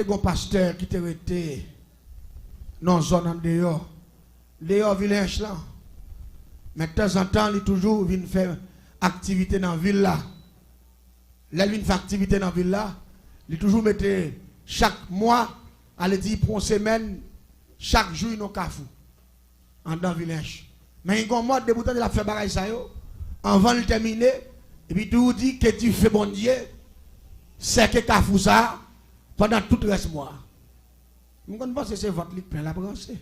t'es un pasteur qui te été dans zone en dehors. Dehors village là. Mais de temps en temps, il toujours vient faire activité dans la ville là. Là, il vient faire activité dans la ville là. Il toujours mettait chaque mois, allez dire pour une semaine, chaque jour, il y a un cafou. En dans le village. Mais il y a un mode de bouton de la faire bagaille ça yo. Avant de terminer, et puis tout dit que tu fais bon Dieu, c'est que cafou ça pendant tout le reste mois. Je pense que c'est votre lit plein la pensée.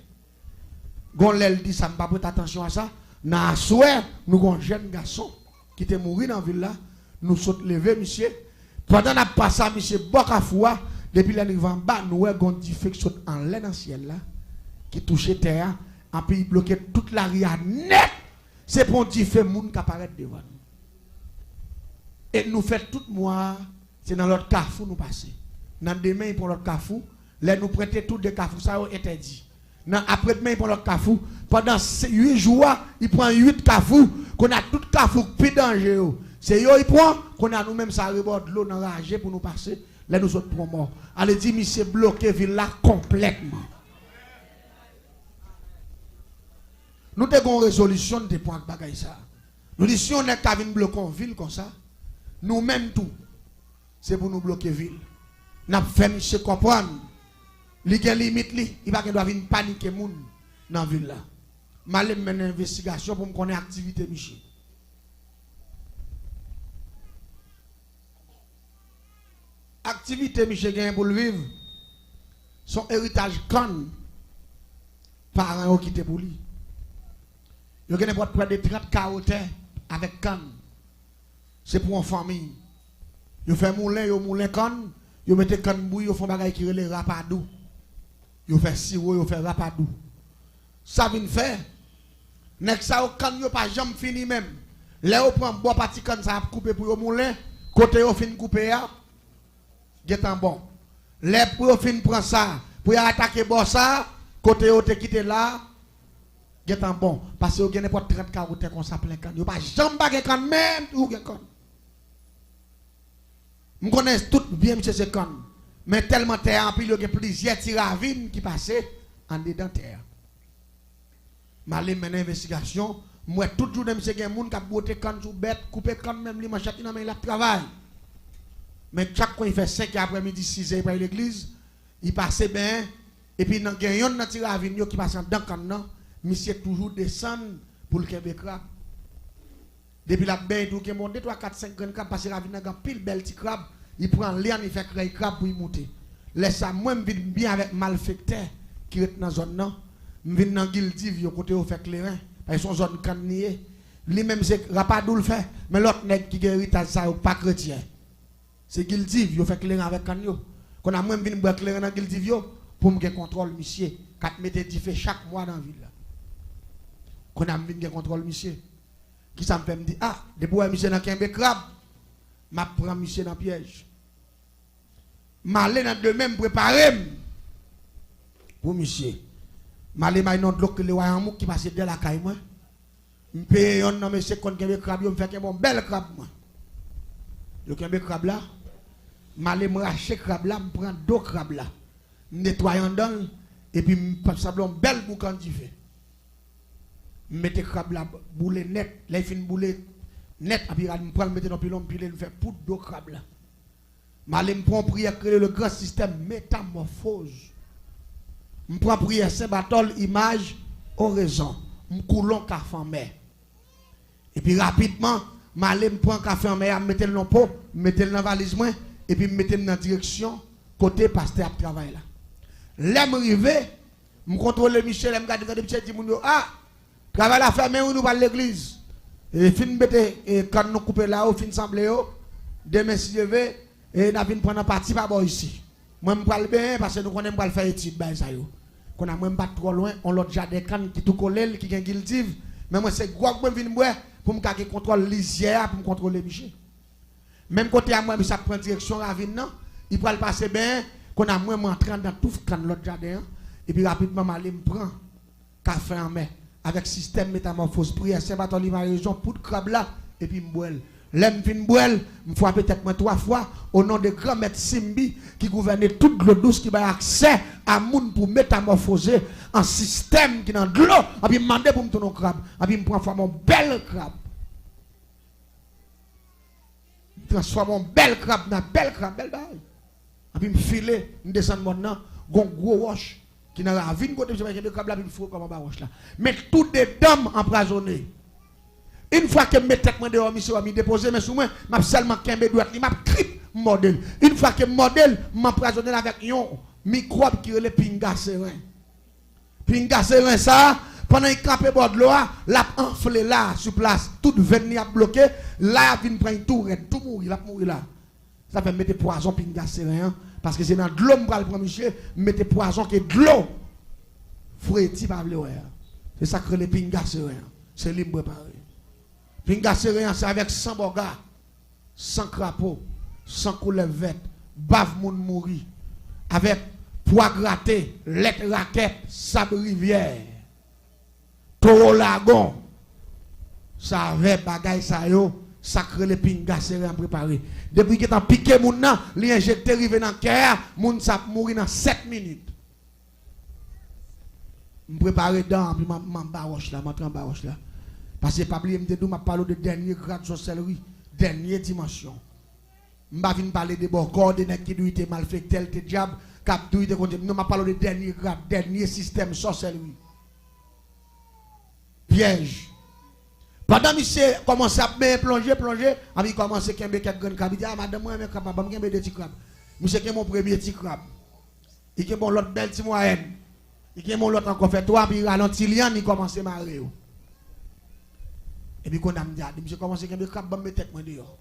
Gonlel dit ça, ne pas prêter attention à ça. Dans la soirée, nous avons un jeune garçon qui était mort dans la ville là. Nous sommes levés, monsieur. Pendant qu'on a passé, monsieur, Bokafoua, depuis l'année en bas, nous avons un diffé qui saute en l'air dans le ciel là, qui touche terre, et puis il bloque toute la ria net. C'est pour un diffé monde qui apparaît devant nous. Et nous faisons tout mois, c'est dans l'autre cafou nous passer. Dans demain, pour l'autre cafou, là nous prêtons tout des cafous, ça a été dit. Après-demain, pour l'autre cafou, pendant 8 jours, il prend 8 cafous, qu'on a tout cafou plus dangereux. C'est eux, il prend, qu'on a nous-mêmes, ça reborde l'eau dans la rage pour nous passer. Là, nous autres, pour mort. Allez, dit, monsieur, bloqué ville là complètement. Nous avons une résolution de points de bagaille ça. Nous disons, si on est qu'à venir bloquer une ville comme ça, nous-mêmes tout, c'est pour nous bloquer la ville. Nous avons fait monsieur comprendre. Il y a une limite, il va doit venir paniquer les gens dans la ville là. Je vais mener une investigation pour me connaître l'activité, Michel. Activité, Michel, gagne pour le vivre. Son héritage conne. Parents qui étaient pour lui. Il y a près de 30 carottes avec canne. C'est pour une famille. Il fait moulin canne. Il met canne bouille, il fait des choses qui relèvent rapadou. Il fait sirop, il fait rapadou. Ça vient faire. Nek ça au canne, il pas jamais fini même. Là, on prend bois parti canne, ça a coupé pour le moulin. Côté, on fin couper, c'est bon. Les pour fin prend ça, pour attaquer bois ça, côté, on te quitté là. C'est bon. Parce que vous avez pas 30 carottes comme ça plein canne. Vous pas jamais baguer canne même ou gen canne. Je connais tout bien monsieur ce canne. Mais tellement terre en pile, il y a plusieurs tiravines qui passaient en dedans terre. Je vais mener une investigation. Moi, toujours, monsieur, il y a des gens qui ont boté canne sous bête, coupé canne même, les manchettes, il a travail. Mais chaque fois, il fait 5 après-midi, 6 heures par l'église, il passe bien. Et puis, il y a un tiravine qui passe dans le canne. Monsieur toujours descend pour le Québec crabe. Depuis la bain, il y a 3, 4, 5 grands crabes, parce que la vie a pile belle petit crabe. Il prend l'air, il fait créer crabe pour y monter. Laisse ça, moi, je vis bien avec malfecteur qui est dans la zone. Je vis dans Gildiv, côté où fait clairin. Parce que son zone cannier. Lui-même, c'est Rapadou le fait. Mais l'autre nègre qui guérit ça, pas chrétien. C'est Gildiv, il fait clairin avec canio. Qu'on a même venu boire clairin dans Gildiv pour me contrôle, monsieur. 4 mètres fait chaque mois dans la ville. Qu'on a venu contrôle, monsieur. Qui ça me fait me dire, ah, depuis que monsieur n'a qu'un crabe, je prends monsieur dans le piège. Je vais dans de même préparer pour monsieur. Je vais dans de l'eau que les royaumes qui passent de la caille. Je paye un homme, monsieur, qu'on a un crabe, je me fais un bel crabe. Je vais un crabe là. Je vais me racheter crabe là, je prends 2 crabes là. Je nettoie dedans et puis je fais un bel boucan de fait. Je mets crabe là, boule net, là il fait une boule net, et puis je prends le mettre dans le pilon, puis je fais poudre de crabe là. Je prends prière créer le grand système métamorphose. Je prends prière Saint-Barthol, image, oraison. Je coulons café en mer. Et puis rapidement, je prends café en mer, je mets le dans pot, je mets le dans la valise, et puis je mets le dans la direction, côté pasteur à travail là. Là, je arrive, je contrôle Michel, je regarde Michel, je dis, ah, travail à faire, mais nous pas l'église. Et fin de quand nous coupons là, fin semblé, demain si je vais, et nous allons prendre partie par ici. Moi, je parle bien parce que nous connaissons pas faire étude. Qu'on a même pas trop loin, on l'autre jardin canne qui tout collé, qui est guiltive. Mais moi, c'est quoi que je viens pour me garder contrôle lisière, pour me contrôler Michel. Même côté à moi, ça prend direction ravine, il peut le passer bien, qu'on a moi entrant dans tout l'autre jardin, et puis rapidement, je prends café en main, avec système métamorphose, prière, Saint-Bartholomew, région, pour de crabe là, et puis je bois. L'aime fin boel, me fois peut-être moi 3 fois au nom de grand maître Simbi qui gouvernait toute l'eau douce qui a accès à moun pour métamorphoser un système qui dans de l'eau. Et puis me demander pour me tourner au crabe. Et puis me prend mon bel crabe. Transforme mon bel crabe dans bel crabe, bel bail. Et puis me filer, me descendre maintenant, gon gros roche qui n'a la vie côté je vais le crabe là puis me faut comme un roche là. Mais tout des dames empoisonnées. Une fois que mes têtes dehors, monsieur, me déposer, mais sous moi, m'a seulement qu'un droite, m'a crip modèle. Une fois que modèle m'empoisonné avec un microbe qui est le pinga serein. Pinga serein ça, pendant qu'il campait bord de l'eau, l'a enflé là, sur place, toute veine a bloqué, là, il vient prendre tout mourir, là, mourir là. Ça fait mettre poison pinga serein, parce que c'est dans de l'eau, je prends monsieur, mettez poison qui est de l'eau. Fouetti par le c'est ça que le pinga serein. C'est libre préparé. Pinga serein, c'est avec 100 bogas, 100 crapauds, 100 couleurs vertes, bave moun mouri, avec pois gratté, lettre raquette, sable rivière, taureau lagon, ça avait bagay ça yo, sacré le pinga serein préparé. Depuis que t'as piqué moun nan, li injecté rive dans cœur, moun sa mouri dans 7 minutes. Me préparer dedans, puis m'en baroche là, m'entrer en baroche là. Parce que pas oublier me parler de dernier grade de sorcellerie, dernière dimension. M'pa vinn parler de bon corps de qui doit être mal fait tel te diable, cap doit être contre non m'a parler de dernier grade, dernier système sorcellerie. Piège. Pendant monsieur commence à plonger, ami commence à kembe quelques grandes crabes, ah madame moi même capable me kembe des petits crabes. Monsieur qui est mon premier petit crabe. Il qui bon l'autre belle petit moyenne. Il qui mon l'autre encore fait toi puis ralenti lian, il commence à marrer. Et puis quand on me dit, monsieur commence à me mettre tête moi dehors.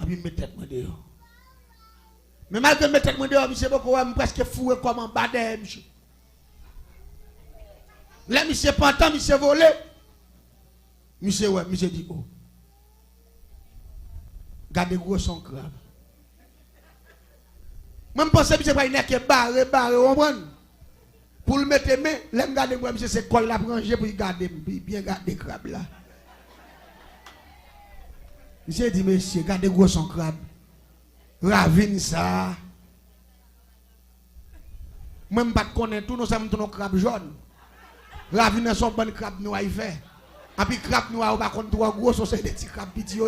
Et puis me tête moi dehors. Mais malgré me tête moi dehors, monsieur beaucoup presque fou comme en bas de monsieur. Là monsieur pantant, monsieur volé. Monsieur ouais, monsieur dit oh. Gardez gros son crabe. Même pense monsieur pas une que barré, on prend. Pour le mettre main, l'aime garder moi monsieur c'est colle la ranger pour garder bien garder crabe là. Monsieur dit, monsieur, gardez gros son crabe. Ravine ça. Même pas connaître tout, nous sommes tous nos crabes jaunes. Ravine son bon crabe noir il fait. Et puis crabe noir, on va contre trois gros, c'est des petits crabes petits.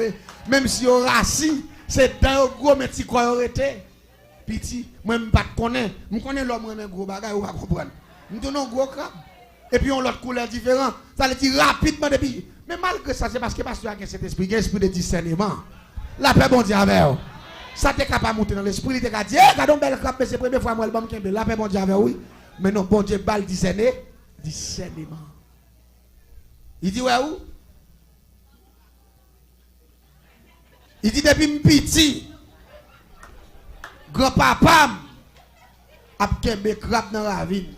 Même si on racine, c'est dans gros, mais petits quoi été. Petit, même pas connaître. Je connais l'homme, un gros bagage, on va comprendre. Nous donnons gros crabe. Et puis on l'autre couleur différente. Ça veut dire rapidement depuis. Mais malgré ça, c'est parce que pasteur a cet esprit, esprit de discernement. La paix bon Dieu avec vous. Ça t'es capable de monter dans l'esprit, il t'a dit, regardons belle crabe, c'est la première fois moi le bon qui la paix bon Dieu avec oui. Mais non, bon Dieu bal discernement. Il dit ouais où? Il dit depuis petit, grand-papa a kembe crabe dans la ravine.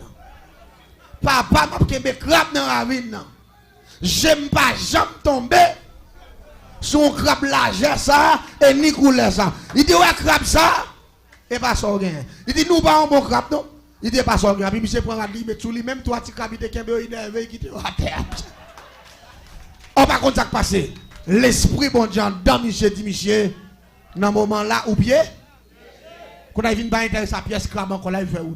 Papa m'a kembe crabe dans la ravine. J'aime pas jamais tomber sur un crabe large ça et ni couler ça. Il dit ouais crabe ça et pas ça rien. Il dit nous pas un bon crabe non. Il dit pas ça rien. Puis monsieur prend la dit mais tout lui même toi tu crabe te kembe énervé qui te à terre. On va contre ça passer. L'esprit bon Dieu dans monsieur dit monsieur dans moment là ou bien quand il vient pas intéresser sa pièce crabe encore là il fait où.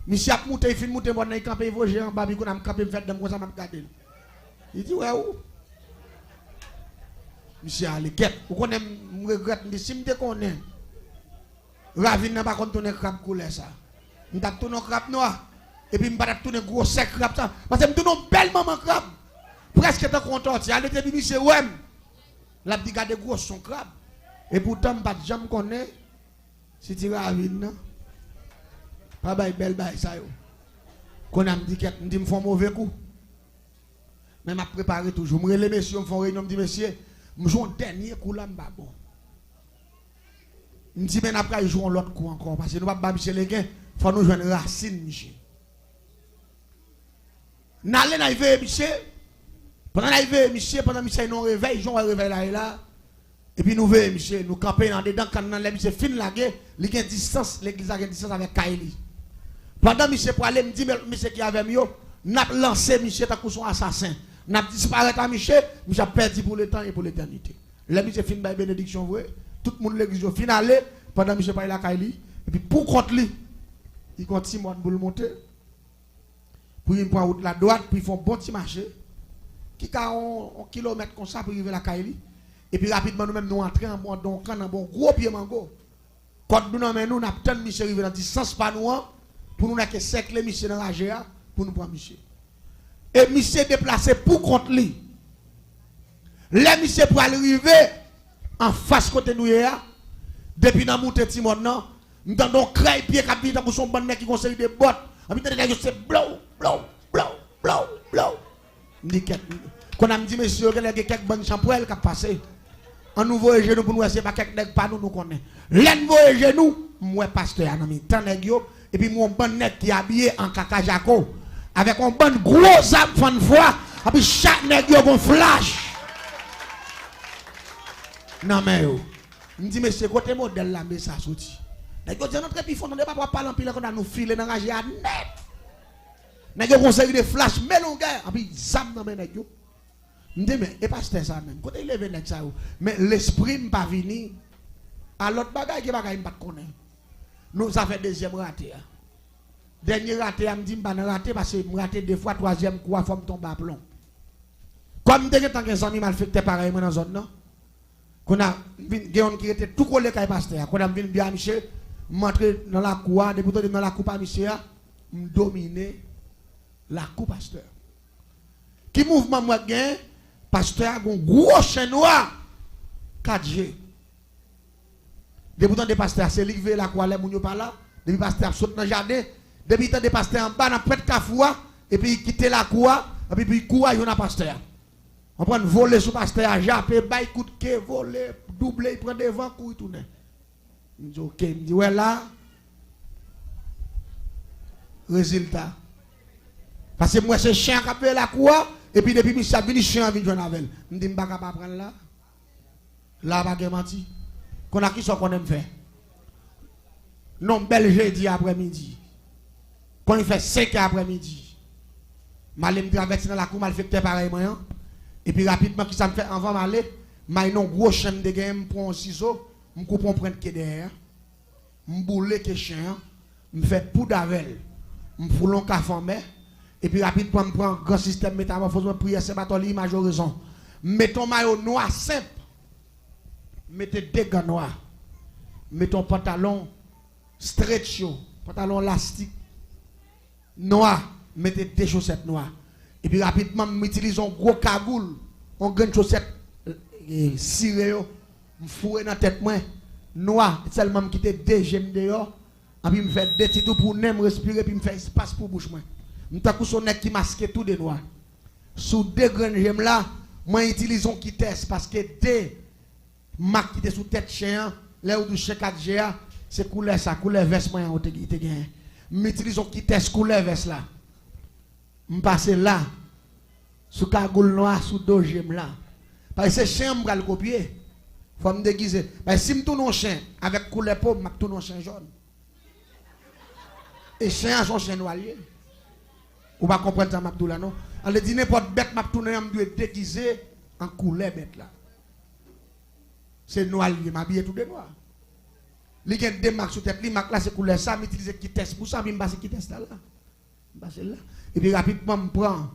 Monsieur a monté, il fait monter, il a campé, il a campé, il a campé, il a campé, il il dit, ouais, où? Monsieur a les quêtes. Vous connaissez, je regrette, si je connais, Ravine n'a pas tourné crabe couleur ça. Je vais tourner crabe noir. Et puis je vais tourner gros sec crabe ça. Parce que je tourne belle maman crabe. Presque tant content. Il a dit, monsieur, ouais. La dit, garde gros son crabe. Et pourtant, je ne vais jamais connaître si tu es Ravine, non? Pas belle bail ça yo. Quand on me dit que me font mauvais coup. Mais m'a préparé toujours. Moi les messieurs me font réunion me dit monsieur, me joue un dernier coup là m'ba bon. Me dit mais après jouer l'autre coup encore parce que nous pas monsieur les gains, faut nous joindre racine monsieur. N'allez na veille monsieur. Pendant la veille monsieur, pendant monsieur nous réveil, joue réveil là et là. Et puis nous veillons monsieur, nous camper dans dedans quand les monsieur fin la guerre, il y a distance, l'église a une distance avec Kaili. Pendant monsieur pour aller me dit monsieur qui avait mieux, n'a lancé monsieur ta son assassin. n'a disparaître à Michel, Michel a perdu pour le temps et pour l'éternité. Là, Michel fin by bénédiction vrai, tout le monde l'église finale pendant Michel parle la Kaili et puis pour contre lui, il continue pour le monter. Pour il prend route la droite, puis ils font bon petit marché qui a un kilomètre comme ça pour arriver à la Kaili et puis rapidement nous même nous entrer en bon gros pied mango. Quand nous nous n'attendons Michel arriver dans distance pas nous pour nous que cercle Michel dans la GA pour nous prendre Michel. Et Michel déplacé pour contre lui. Là Michel pour arriver en face côté nous depuis dans monter Timon non, nous entendons craie pied qui pour son bon mec qui conseille des bottes. On dit c'est blow. Quand on me dit monsieur il y a quelques bonnes champouelles qui passé. En nouveau genou pour nous c'est pas quelques nèg pas nous connaît. L'envo genou moi pasteur en ami tant nèg yo et puis mon bon nèg qui habillé en caca jaco avec un bon gros âme fan foi et puis chaque nèg yo gon flash. Non mais yo me dit monsieur côté modèle là mais ça sorti. Nèg yo dit notre puis fond on pas parler en pile qu'on a nous filer dans ranger à net. Nèg yo conseil de flash melon gars et puis zam dans nèg yo. Mais et pas ça même. Quand il levé ça mais l'esprit m'pas vini à l'autre bagaille qui bagaille m'pas connaître. Nous ça fait deuxième raté. Dernier raté me dit m'pas raté parce que raté deux fois troisième fois faut me tomber à plomb. Comme dès que tant que amis mal fait pareil dans zone non. Qu'on a géon qui était tout collé kay pasteur. Qu'on a vinn bien Michel m'entrer dans la cour depuis dans la cour pas Michel me dominer la cour pasteur. Qui mouvement moi gain pasteur a un gros chien noir 4G. Depuis temps de pasteur c'est livré la quoi les moun pas là, depuis pasteur saute dans jardin, depuis temps de pasteur en bas dans près de Kafoua et puis il quitte la cour et puis il court yon a pasteur. On prend voler sous pasteur à japper bail coup de quai voler doubler il prend devant courir tourner. Il dit OK, il dit ouais là résultat. Parce que moi c'est chien qui a la cour et puis depuis Michel vini chien vinn joindre avec. Me dit m'pa capable prendre là. Là pas gen menti. Qu'on a qui sont qu'on aime faire. Non bel jeudi après-midi. Quand il fait 5 après-midi. Malem traverser dans la cour mal fait pareil moi. Et puis rapidement qui ça me fait avant m'aller, m'a non gros chien de game pour un ciseau, me coupe on prendre que derrière. Me boule que chien, me fait poudre avec. Me foulon ka formé. Et puis rapidement me prend grand système métamorphose me prière c'est batoli majoraison. Mettons maillot noir simple. Mettez deux gants noirs. Mettons pantalon stretch, pantalon élastique noir, mettez deux chaussettes noires. Et puis rapidement m'utilise un gros cagoule, on gagne chaussettes ciré me fouer dans tête moi noir, seulement me quitter deux gemmes dehors, et puis me faire deux petits pour me respirer puis me faire espace pour bouche moi. M'ta coup son nez qui masque tout de noir. Sous deux grandes gemmes là, moi utilise un qui teste parce que deux marque qui était sous tête chien, là où du chien 4G, c'est couleur ça, couleur veste moi on te gagne. M'utilise un qui teste couleur veste là. M'passe là sous cagoule noir sous deux gemmes là. Parce que c'est chien m'pa le copier. Faut me déguiser. Parce que si m'tourne un chien avec couleur peau, m'a tourne un chien jaune. Et chien son chien noir. Ou pas comprendre ça m'abdou là non. On le dit n'importe bête m'a tourner me doit déguiser en couleur bête là. C'est noir il m'habille tout de noir. Li gen deux marques sur tête, li marque là c'est couleur ça, m'utiliser qui teste pour ça, me passer qui teste là. Passer là. Et puis rapidement me prend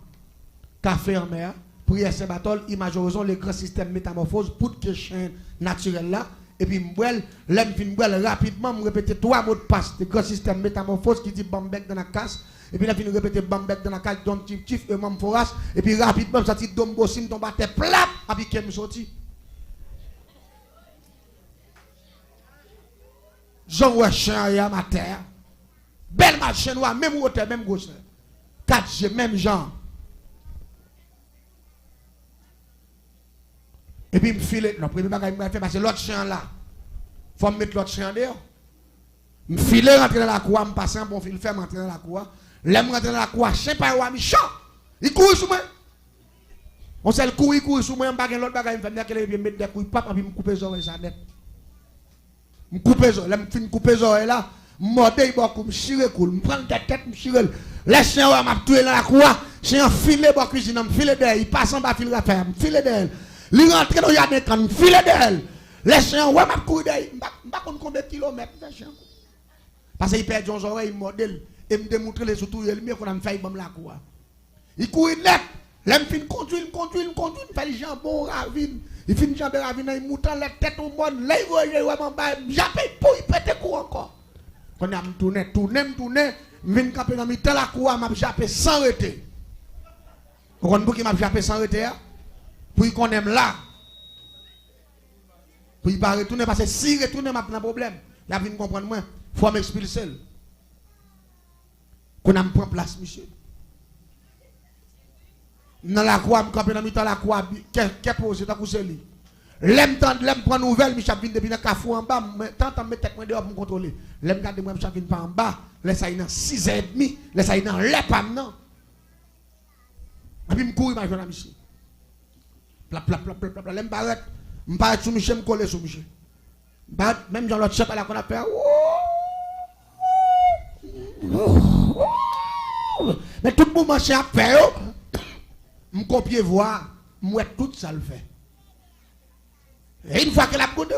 café en mer, prière Saint-Barthol, image horizon le grand système métamorphose pour que chien naturel là et puis m'boel, l'aime fin m'boel rapidement me répéter trois mots de passe, le grand système métamorphose qui dit bambek dans la casse et puis là fin répéter bambek dans la casse don tif et mam foras et puis rapidement ça dit dombo sim tombe à terre plap et puis qu'elle me sorti. Jean ouais chien à ma terre. Belle machine noire, même hauteur, même gauche. 4G, même genre. Et puis, me file, le premier bagage que je fais, parce que l'autre chien là, il faut me mettre l'autre chien dehors. Me file, rentrer dans la cour, me passer un bon fil, faire rentrer dans la cour. L'aime rentrer dans la cour, chien pas ou méchant. Il court sur moi. On sait le court, il court sur moi, je ne l'autre bagage, je vais mettre des couilles, papa, puis me couper les oreilles, ça net. Me couper les oreilles, me couper les oreilles là, me morder, me chire, me prendre la tête, me chire. Les chiens m'a tué dans la cour, chien filé dans la cuisine, me filé d'elle, il passe en bas fil raffaire, me filé d'elle. Il rentre dans le jardin quand me filé d'elle. Les chiens ouais m'a couru d'elle, m'a combien de kilomètres les chiens. Parce qu'il perd son oreille modèle et me démontrer les surtout il mieux qu'on a fait dans la cour. Il court net, l'aime fin conduire, fait les jambons ravine. Il finit jambe ravine, il mouton la tête au monde, là il voit vraiment bas, j'appelle pour il pète coup encore. Quand on a tourné, vient camper dans mi-temps la cour, m'a jappé sans arrêter. Vous comprenez pour qui m'a jappé sans arrêter? Pour qu'on aime là. Pour il pas retourner parce que si retourner m'a un problème. Il a venu comprendre moi, faut m'expulser. Qu'on a prend place monsieur. Dans la cour, me camper dans mi-temps la cour, qu'est posé ta couche lui. L'aime prendre nouvelle, Michel vient depuis le cafou en bas, tant me tête moi dehors pour contrôler. L'aime garder moi Michel vient pas en bas, laisse aller dans 6h30, laisse aller dans les pam non. Et puis me courir ma jeune Michel. Plap l'aime barrette, me paraît sous Michel, me coller sous Michel. Même dans l'autre chef là qu'on a fait. Mais tout le monde marche à faire. Me copier voir, moi tout ça le fait. Et une fois que la côte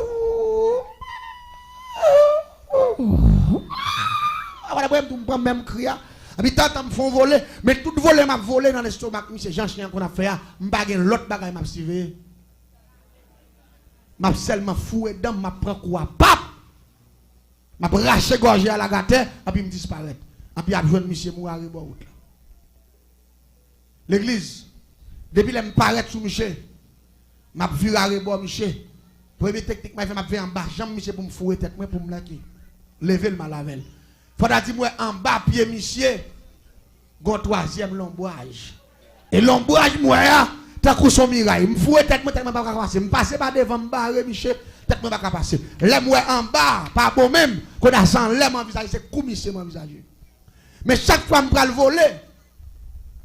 voilà, même crier. Habitant me font voler, mais tout voler m'a volé dans l'estomac, c'est Jean chien qu'on a fait, m'baguer l'autre bagaille m'a suivi. M'a seulement foué dedans, m'a prend quoi pap. M'a raché gorgé à la gâte et puis me disparaître. Et puis a joindre monsieur Mouari route. L'église depuis elle me paraît sous monsieur. M'a viré à rebord monsieur. Première technique m'a fait en bas, jambe monsieur pour me fouer tête moi pour me laquer. Lever le malavel. Faudra dire moi en bas pied monsieur. Gon troisième l'ombrage. Et l'ombrage moi tant que son miraille, me fouet tête moi tellement pas passer. Me passer pas devant me barrer monsieur, tête moi pas passer. Là moi en bas, pas bon même, qu'on a sans l'aime en visage, c'est comme monsieur mon visage. Mais chaque fois me pral voler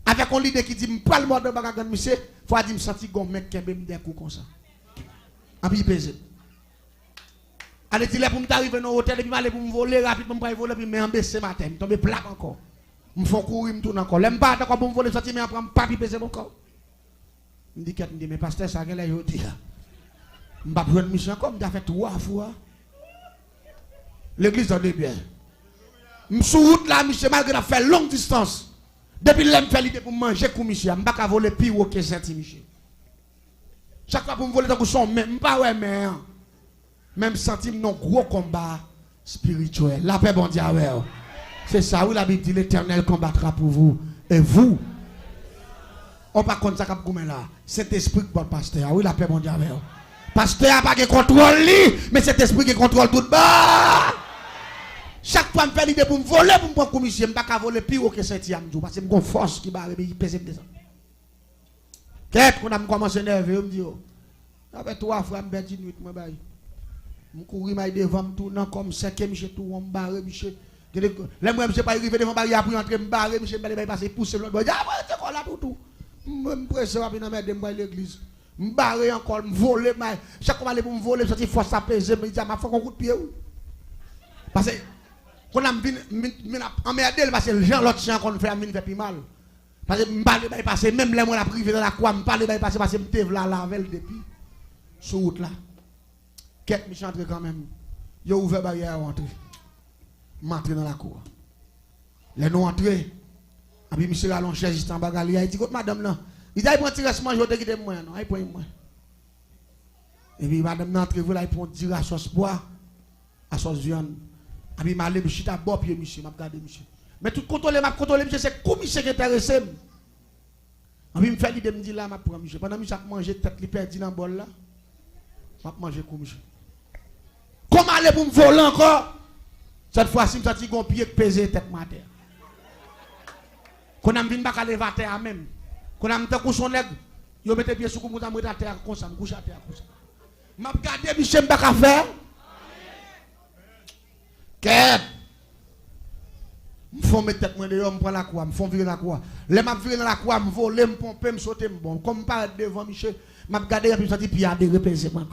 avec un leader qui dit me pral mort de bagarre monsieur, faut dire me sentir gon mec qui me des coups comme ça. En puis pesé. Allez dire pour me arriver dans l'hôtel et puis aller pour me voler rapidement pour voler puis me baisser matin, me tomber plaque encore. Me font courir me tourner encore. L'aime pas d'accord pour me voler sortir mais après me pas peser mon corps. Me dit qu'elle me dit mais pasteur ça qu'elle a dit. Me pas prendre mission comme t'as fait 3 fois. L'église en est bien. Me sur route là monsieur malgré fait longue distance. Depuis l'aime fait l'idée pour manger comme monsieur, me pas voler pire que senti monsieur. Chaque fois pour me voler dans son même pas ouais mais même senti non gros combat spirituel. La paix bon Dieu avec. C'est ça où la Bible dit l'Éternel combattra pour vous et vous. On pas contre ça cap comme là. Cet esprit pour le pasteur. Oui la paix bon Dieu avec. Pasteur a pas de contrôle lui, mais cet esprit qui contrôle tout bas. Chaque fois me fait l'idée pour me voler pour me prendre comme monsieur, me pas voler pire que senti amdou parce que me gon force qui barre il pèse descend. Qu'est-ce qu'on a commencé à nerver, me dit avec 3 fois me perdre nuit moi bail. Je courir mal devant me tournant comme 5e monsieur tout on barre monsieur. Les moi monsieur pas arrivé devant barrière pour entrer me barrer monsieur pas passer pousser l'autre boy. Ah ouais, c'est quoi là pour tout. Me presse rapide dans mettre dans l'église. Me barrer encore me voler mal. Chaque fois aller pour me voler sortir force à peser me dit m'a fait un coup de pied. Parce que quand on a emmerdé parce que les gens l'autre chien qu'on fait me fait plus mal. Parce que me parler passer même les moi la privé dans la croix me parler passer parce que me tève là lavel depuis sur route là. Quelques me chanter quand même. Yo ouvert barrière à entrer. M'entrer dans la cour. Les nous entrer. Et puis monsieur allons chercher juste en bagarre, il dit madame là, il dit prend tirer ce manger qui moi non, il prend moi. Et puis madame n'entre vous là il prend tirer à sauce bois, à sauce viande. Et puis m'aller me chita bord pied monsieur, m'a regarder monsieur. Mais tout contrôler monsieur c'est comme monsieur qui intéressé. Et puis me fait l'idée me dit là m'a prend monsieur. Pendant monsieur a mangé tête li perdu dans bol là. M'a manger comme monsieur. Comment aller pour me voler encore? Cette fois-ci, je me sens un pied pesé tête ma terre. Quand on vient pas lever à terre même. Quand on a couché son leg, yo mette pied sur moi à terre comme ça, me couche à terre comme ça. M'a regardé monsieur pas faire. Qu'est? Me font mettre tête moi dehors, me prend la croix, me font virer la croix. Les m'a virer dans la croix, me voler, me pomper, me sauter, me bon. Comme pas devant monsieur, m'a regardé et puis senti pied à repéser moi.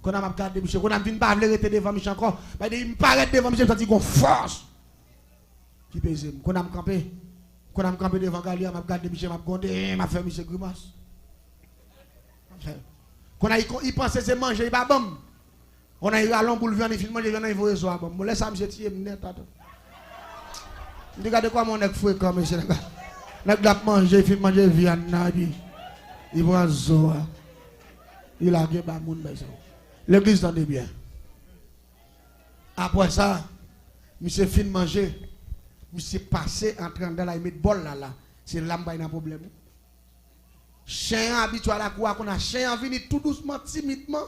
Quand on a regardé monsieur, quand on vient pas arrêter devant monsieur encore, il me paraît devant monsieur, me senti une force. qui pèse. Quand on a campé, devant Galia, m'a regardé Michel, m'a gondé, m'a fait Michel grimace. Quand il pensait c'est manger, il pas bon. On a eu à l'ombre pour le viande, il filme manger, il faut résoudre bon. Moi laisse ça Michel tirer net attends. Regardez quoi mon nèg fouet comme Michel. Nèg l'a manger, il filme manger viande na dit. Il prend zo. Il a gagné ba moun ba ça. L'église tendez bien. Après ça, monsieur fin manger. Monsieur passé en train de la mettre bol là. C'est là qu'il y a un problème. Chien habitué à la cour, qu'on a chien venu tout doucement, timidement.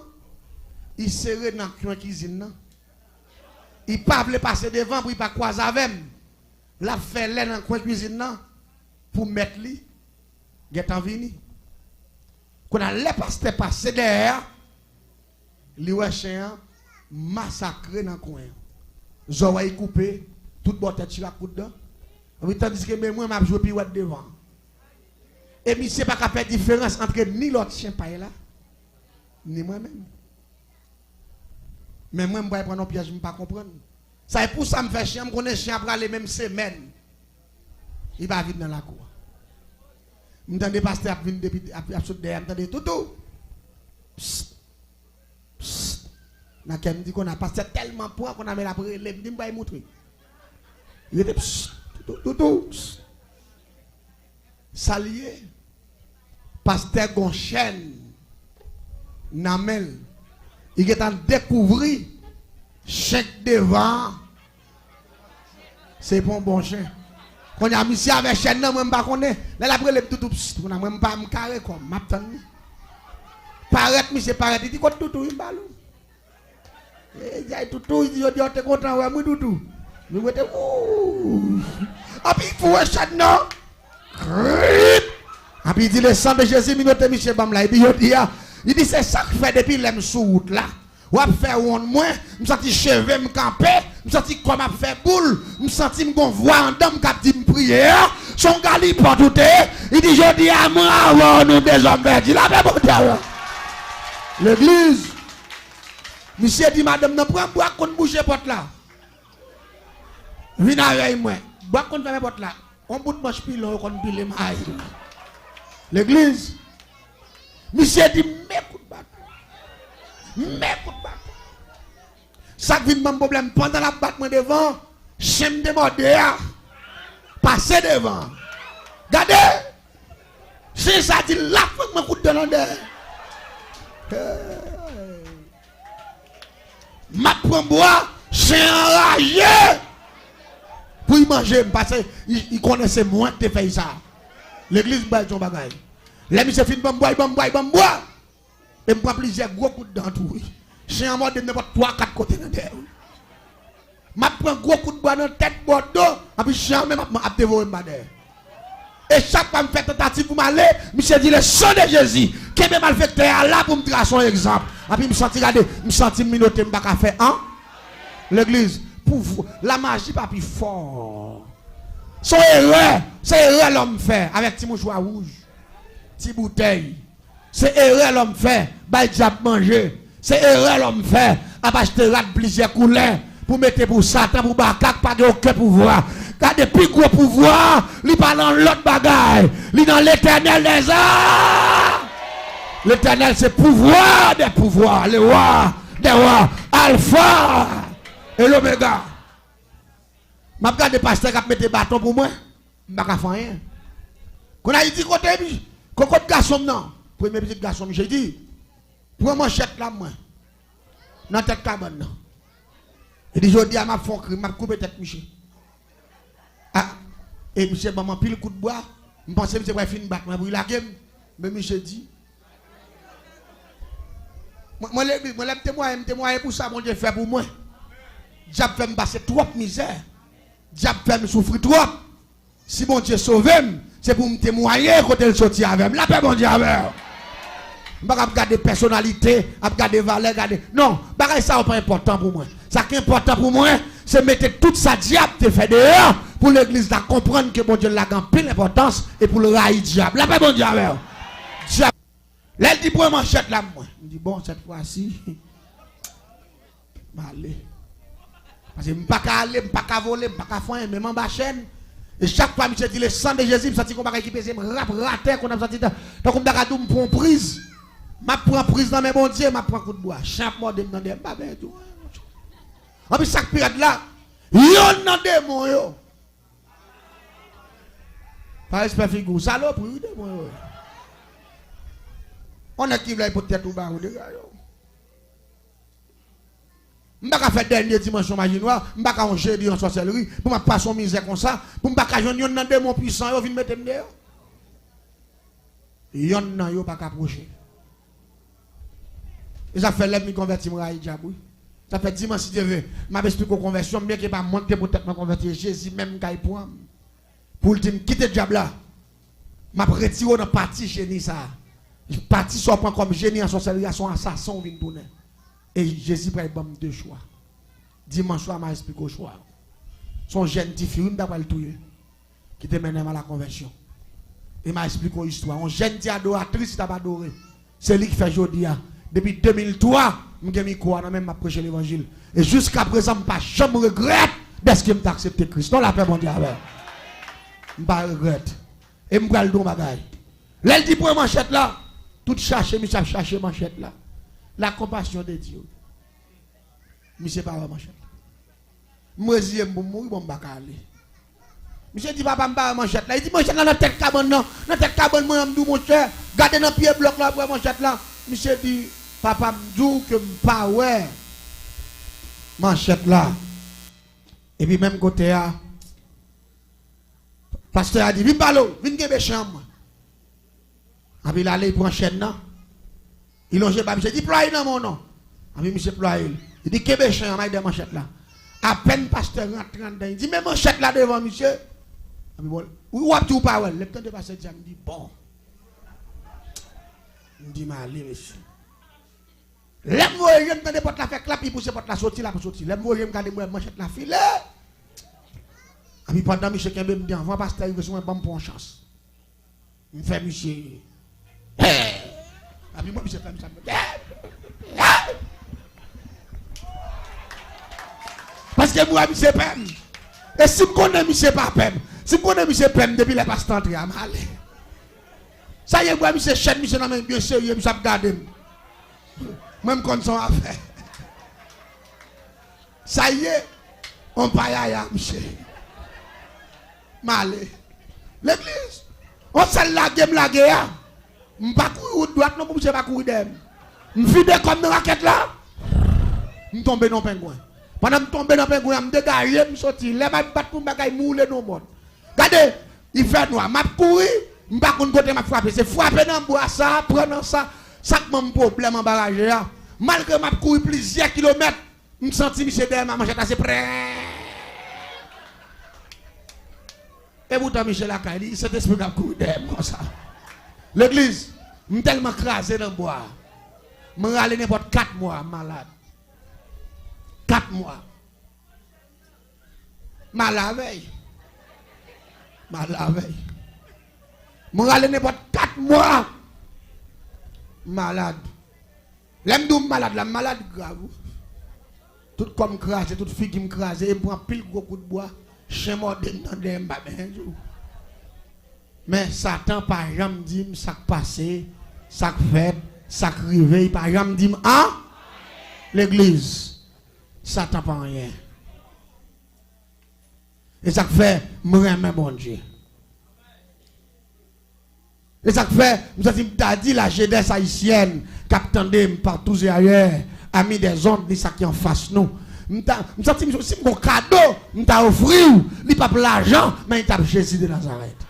Il serre dans la cuisine. Il ne peut pas passer devant pour ne pas croiser avec lui. La fait l'air dans la cuisine pour mettre lui. Il est venu. Quand on a les pasteurs passer derrière, il y a un chien massacré dans le coin. Zoé coupé. Tout bon tête sur la coude dedans. Tandis que moi, je joue pirouette devant. Et je ne sais pas qu'à faire différence entre ni l'autre chien pas là, ni moi-même. Mais moi, je ne vais pas prendre un piège, je ne vais pas comprendre. Ça est pour ça que je me fais chien, je connais chien après les mêmes semaines. Il va vite dans la cour. Je me dis, pasteur, il vient depuis derrière, je me dis, tout. Psst. Psst. Je me dis qu'on a passé tellement poids qu'on a mis la prélève, je me dis, je vais montrer. Il était tout. Salier. Pasteur Gonchen. Namel. Il est en découvrir. Chèque devant. C'est pour bon chien. Quand il y a mis avec chien, non, je ne sais pas. Là, la prélève tout. On n'a même pas un carré comme. M'attends. Paraît, monsieur, paraît. Il dit, quoi, tout, il balou. Il dit, il dit, tu es content, ouais, moi, tout. Nous mettons. Et puis il faut un chat non. Et puis il dit le sang de Jésus, il Michel Bamla. Il dit c'est ça que fait depuis l'aime sous route là. Ou à faire one moins, je me sens cheveux me camper, je me sens comme à faire boule, je me sens me voix en dame qui dit me prier. Son gars il porte tout. Il dit je dis à moi avant nous des hommes perdus. La même bonne. L'église. Monsieur dit madame ne prend pas qu'on bouge porte là. Viens avec moi. Bois qu'on fait mes portes là. On bout de manche pilon qu'on pile maille. L'église. Monsieur dit mais coup de batte. Ça vient de mon problème pendant la batte devant. J'aime demander passer devant. Regardez. C'est ça dit là faut me coup de l'endeur. Ma prend bois, c'est enragé. Pour y manger, parce qu'il connaissait moins que tu fais ça. L'église bat son bagage. Les monsieur fin bon bois. Et me prend plusieurs gros coups de dents tout. J'ai en mode de n'importe 3-4 côtés dans terre. M'a prend gros coup de bois dans tête bordeaux, et puis j'ai même à dévorer ma terre. Et chaque fois me fait tentative pour m'aller, monsieur dit le sang de Jésus, qui est malfecteur là pour me tracer un exemple. Et puis me sentir regarder, me sentir minoté, me pas faire hein? L'église. La magie pas plus fort. Son erreur, c'est erreur l'homme fait avec petit mouchoir rouge, petit bouteille. C'est erreur l'homme fait, bah diable manger. C'est erreur l'homme fait, à acheter plusieurs couleurs pour mettre pour Satan, pour Bakak, pas de aucun pouvoir. Car depuis gros pouvoir, il pas dans l'autre bagaille, il dans l'éternel des arts. L'éternel c'est pouvoir des pouvoirs, le roi des rois, Alpha. Et l'oméga. Je regarde le pasteur qui met des bâtons pour moi. Je ne vais pas faire rien. Quand il dit côté, côté garçon, non. Premier petit garçon, j'ai dit, prends mon chèque là, moi. Dans tête cabane. Il dit, je dis à ma fond, je vais couper tête, monsieur. Ah, et monsieur, maman, pile le coup de bois. Je pense que monsieur va finir battre, mais il a game. Mais monsieur dit, moi, je témoigne pour ça, mon Dieu fait pour moi. Diable fait me passer trop de misère. Diable fait me souffrir trop. Si mon Dieu sauve, c'est pour me témoigner quand il sortit avec moi. La paix, mon Dieu, avec moi. Je ne vais pas regarder personnalité, regarder valeur, regarder. Non, ça n'est pas important pour moi. Ce qui est important pour moi, c'est mettre toute sa diable te fait dehors pour l'église de comprendre que mon Dieu l'a pile l'importance et pour le railler diable. La paix, mon Dieu, avec moi. Diable. Là, il dit pour manchette là, moi. Je dis bon, cette fois-ci, allez. Parce que je ne peux pas aller, je ne peux pas voler, je ne peux pas faire, même en bas chaîne. Et chaque fois, je dis le sang de Jésus, je sens qu'on va équiper, je me rater, qu'on a senti, donc on me dit, je prends prise. Je prends prise dans mes bons dieux, je prends coup de bois. Chaque mois, je me dis, tout. En plus, chaque période là, il y a un démon, yo. Par respect, figure, salope, oui, démon, yo. On a qui veut pour tête ou bas, yo. Je ne vais pas faire dernier dimanche magie noire, je ne vais pas faire jeudi en sorcellerie, pour ne pas passer misère comme ça, pour ne pas faire un démon puissant, il vient mettre dehors. Il y a un pas approcher. Et ça fait l'homme qui convertit à Djabou. Ça fait dimanche si Dieu veut. Je vais expliquer aux conversions, bien que pas monter pour tête convertir Jésus même qui pour le dire quitter Diable là. Je vais retirer dans partie génie ça. Partie soit pas comme génie en sorcellerie, son assassin vient tourner. Et Jésus prend deux choix. Dimanche soir, m'a expliqué au choix. Son jeune petit fille, d'après le tuer, qui te mène à la conversion. Et m'a expliqué une histoire. Un jeune petit adoratrice qui t'a adoré. C'est lui qui fait aujourd'hui. Depuis 2003, je me crois, même m'a prêché l'évangile. Et jusqu'à présent, je ne jamais regrette d'être que je accepté Christ. Non, la paix mondiale. Je ne regrette. Et je vais le don bagaille. L'elle dit pour manchette là, tout chercher, je chercher manchette là. La compassion de Dieu. Monsieur pas manchette. Moi je pour mourir bon aller. Monsieur dit papa pas manchette là. Il dit manchette là dans tête cabane non. Dans tête cabane moi me mon cher, gardez dans pied bloc là pour manchette là. Monsieur dit papa me dit que pas ouais. Manchette là. Et puis même côté là pasteur a dit viens balo, viens gebe chambre. A puis il allait pour chaîne là. Il longe pas monsieur dit ploie dans mon nom. A puis monsieur ploie. Il dit kebe chambre avec des manchettes là. À peine pasteur rentre dedans, il dit mais manchette là devant monsieur. A puis bon, ou tout pas ouais, le temps de passer dit me dit bon. Il dit mais allez monsieur. L'aime moi je me tande porte la fait clap, il pousse porte la sortir là pour sortir. L'aime moi je me regarder moi manchette la filet. A puis pendant monsieur Kembe me dit avant pasteur il veut son bon pour chance. Il fait monsieur. A puis moi monsieur fait ça. Parce que moi monsieur pem. Et si me connais monsieur pas pem, si me connais monsieur pem depuis les pasteur entré à mal. Ça y est moi monsieur chaîne monsieur nan bien sérieux monsieur regarder. Même quand son affaire. Ça y est, on paye à monsieur. Malé. L'église. On s'est la guerre. Je ne vais pas courir droite, non, je ne vais pas courir d'aime. Je suis fidèle comme une raquette là. Je tombe dans le pingouin. Pendant que je tombe dans le pingouin, je me dégage, je me sortis. Les mains battent pour me mouler dans le monde. Regardez, il fait noir. Je courir, je ne vais pas côté ma frapper. C'est frapper dans le bois, ça, prendre ça. Ça qui m'a problème en barrage. Malgré que je courir plusieurs kilomètres, je me sens monsieur derrière ma manchette assez près. Et pourtant, Michel Akali, cet esprit qui a couru derrière comme ça. L'église, je suis tellement crasé dans le bois. Je suis allé n'importe 4 mois malade. 4 mois. Malade veille. Malade veille. Je suis allé n'importe 4 mois. Malade. L'aime malade, la malade grave. Tout comme crasé, toute fille qui me crase, et prend pile gros coup de bois. Chien mort dans des mbabins. Mais Satan, par exemple, dit ça passé, ça fait, ça réveille, par exemple, dit ah, l'église, Satan pas rien. Et ça fait, moi, mon Dieu. Et ça fait, nous avons dit la jeunesse haïtienne, qu'attendait partout et ailleurs, amis des ondes, ni ça qui en face nous. Nous avons dit, si mon cadeau, nous avons offert, il n'y a pas l'argent, mais il a Jésus de Nazareth.